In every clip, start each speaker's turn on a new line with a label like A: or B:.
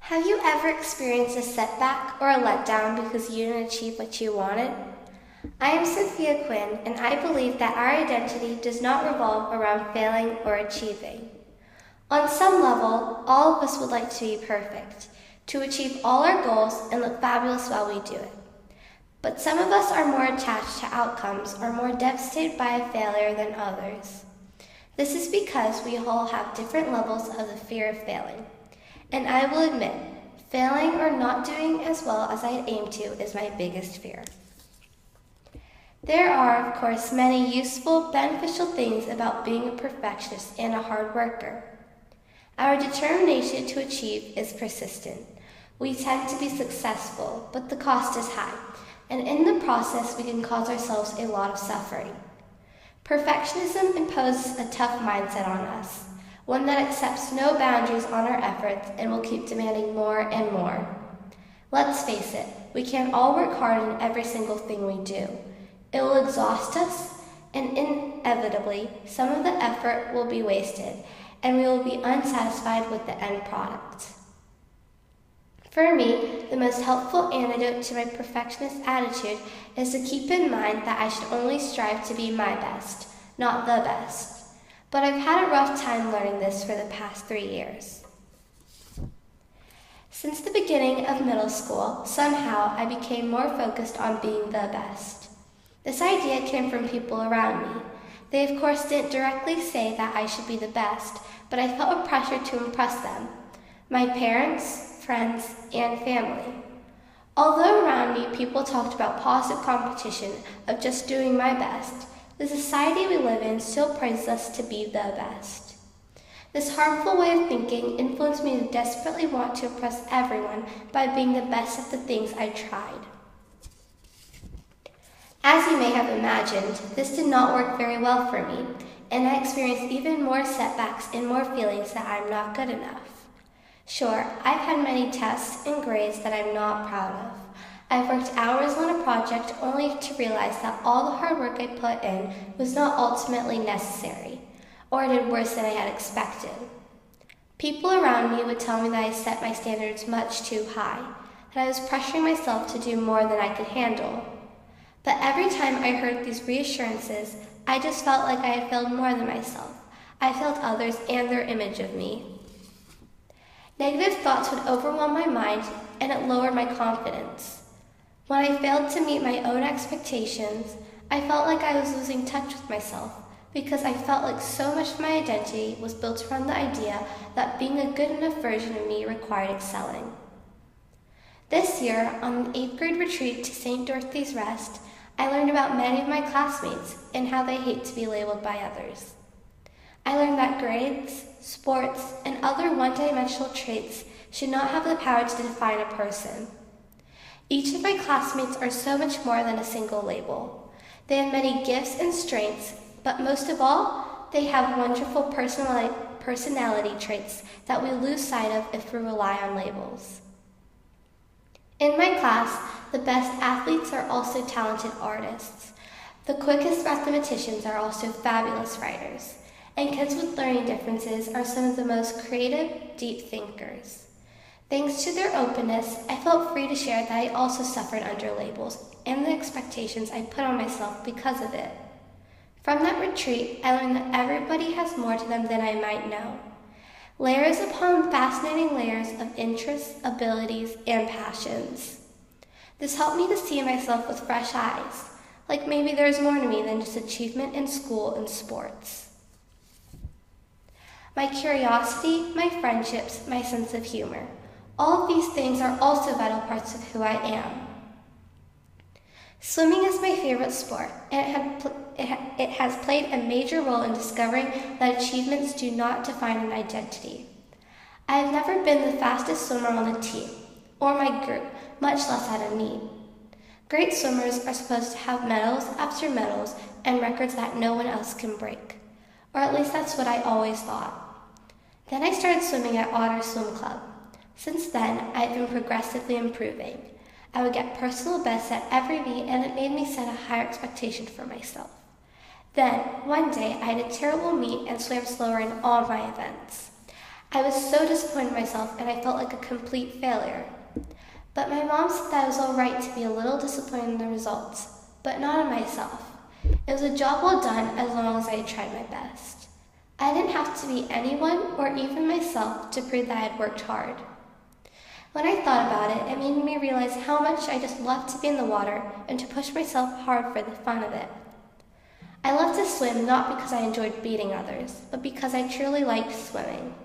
A: Have you ever experienced a setback or a letdown because you didn't achieve what you wanted? I am Sophia Quinn, and I believe that our identity does not revolve around failing or achieving. On some level, all of us would like to be perfect, to achieve all our goals and look fabulous while we do it. But some of us are more attached to outcomes or more devastated by a failure than others. This is because we all have different levels of the fear of failing. And I will admit, failing or not doing as well as I aim to is my biggest fear. There are, of course, many useful, beneficial things about being a perfectionist and a hard worker. Our determination to achieve is persistent. We tend to be successful, but the cost is high, and in the process we can cause ourselves a lot of suffering. Perfectionism imposes a tough mindset on us, one that accepts no boundaries on our efforts and will keep demanding more and more. Let's face it, we can't all work hard in every single thing we do. It will exhaust us, and inevitably, some of the effort will be wasted, and we will be unsatisfied with the end product. For me, the most helpful antidote to my perfectionist attitude is to keep in mind that I should only strive to be my best, not the best. But I've had a rough time learning this for the past 3 years. Since the beginning of middle school, somehow I became more focused on being the best. This idea came from people around me. They of course didn't directly say that I should be the best, but I felt a pressure to impress them, my parents, friends, and family. Although around me people talked about positive competition of just doing my best, the society we live in still praises us to be the best. This harmful way of thinking influenced me to desperately want to impress everyone by being the best at the things I tried. As you may have imagined, this did not work very well for me, and I experienced even more setbacks and more feelings that I'm not good enough. Sure, I've had many tests and grades that I'm not proud of. I've worked hours on a project only to realize that all the hard work I put in was not ultimately necessary, or did worse than I had expected. People around me would tell me that I set my standards much too high, that I was pressuring myself to do more than I could handle. But every time I heard these reassurances, I just felt like I had failed more than myself. I failed others and their image of me. Negative thoughts would overwhelm my mind, and it lowered my confidence. When I failed to meet my own expectations, I felt like I was losing touch with myself because I felt like so much of my identity was built around the idea that being a good enough version of me required excelling. This year, on an 8th grade retreat to St. Dorothy's Rest, I learned about many of my classmates and how they hate to be labeled by others. I learned that grades, sports, and other one-dimensional traits should not have the power to define a person. Each of my classmates are so much more than a single label. They have many gifts and strengths, but most of all, they have wonderful personality traits that we lose sight of if we rely on labels. In my class, the best athletes are also talented artists. The quickest mathematicians are also fabulous writers, and kids with learning differences are some of the most creative, deep thinkers. Thanks to their openness, I felt free to share that I also suffered under labels and the expectations I put on myself because of it. From that retreat, I learned that everybody has more to them than I might know. Layers upon fascinating layers of interests, abilities, and passions. This helped me to see myself with fresh eyes, like maybe there's more to me than just achievement in school and sports. My curiosity, my friendships, my sense of humor. All of these things are also vital parts of who I am. Swimming is my favorite sport, and it has played a major role in discovering that achievements do not define an identity. I have never been the fastest swimmer on the team, or my group, much less at a meet. Great swimmers are supposed to have medals after medals and records that no one else can break, or at least that's what I always thought. Then I started swimming at Otter Swim Club. Since then, I've been progressively improving. I would get personal bests at every meet, and it made me set a higher expectation for myself. Then, one day, I had a terrible meet and swam slower in all my events. I was so disappointed in myself and I felt like a complete failure. But my mom said that it was all right to be a little disappointed in the results, but not in myself. It was a job well done as long as I had tried my best. I didn't have to be anyone or even myself to prove that I had worked hard. When I thought about it, it made me realize how much I just loved to be in the water and to push myself hard for the fun of it. I loved to swim not because I enjoyed beating others, but because I truly liked swimming.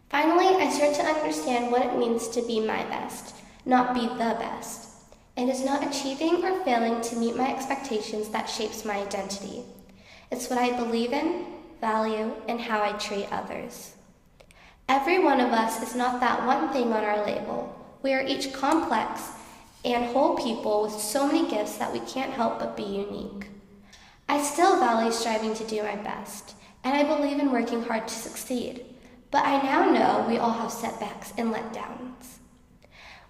A: Finally, I started to understand what it means to be my best, not be the best. It is not achieving or failing to meet my expectations that shapes my identity. It's what I believe in, value, and how I treat others. Every one of us is not that one thing on our label. We are each complex and whole people with so many gifts that we can't help but be unique. I still value striving to do my best, and I believe in working hard to succeed. But I now know we all have setbacks and letdowns.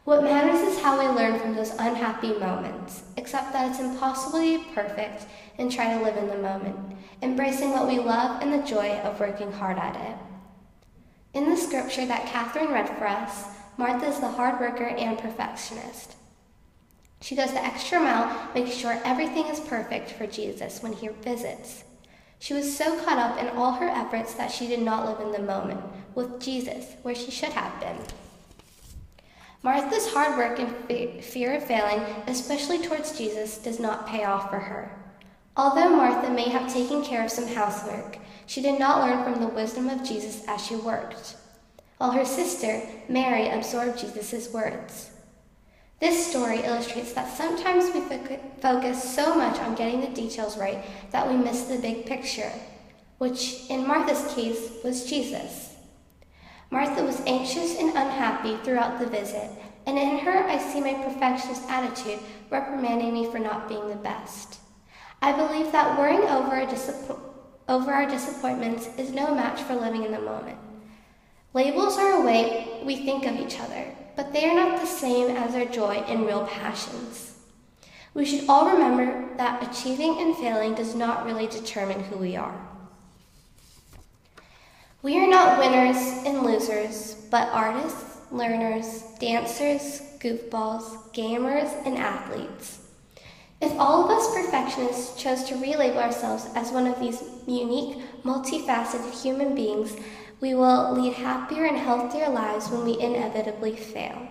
A: What matters is how we learn from those unhappy moments, except that it's impossible to be perfect and try to live in the moment, embracing what we love and the joy of working hard at it. In the scripture that Catherine read for us, Martha is the hard worker and perfectionist. She goes the extra mile, making sure everything is perfect for Jesus when he visits. She was so caught up in all her efforts that she did not live in the moment with Jesus where she should have been. Martha's hard work and fear of failing, especially towards Jesus, does not pay off for her. Although Martha may have taken care of some housework, she did not learn from the wisdom of Jesus as she worked, while her sister, Mary, absorbed Jesus' words. This story illustrates that sometimes we focus so much on getting the details right that we miss the big picture, which in Martha's case was Jesus. Martha was anxious and unhappy throughout the visit, and in her I see my perfectionist attitude reprimanding me for not being the best. I believe that worrying over our disappointments is no match for living in the moment. Labels are a way we think of each other, but they are not the same as our joy and real passions. We should all remember that achieving and failing does not really determine who we are. We are not winners and losers, but artists, learners, dancers, goofballs, gamers, and athletes. If all of us perfectionists chose to relabel ourselves as one of these unique, multifaceted human beings, we will lead happier and healthier lives when we inevitably fail.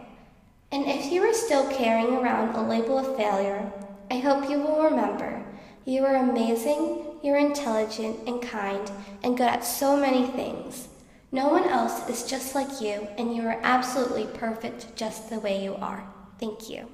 A: And if you are still carrying around a label of failure, I hope you will remember you are amazing, you're intelligent and kind and good at so many things. No one else is just like you, and you are absolutely perfect just the way you are. Thank you.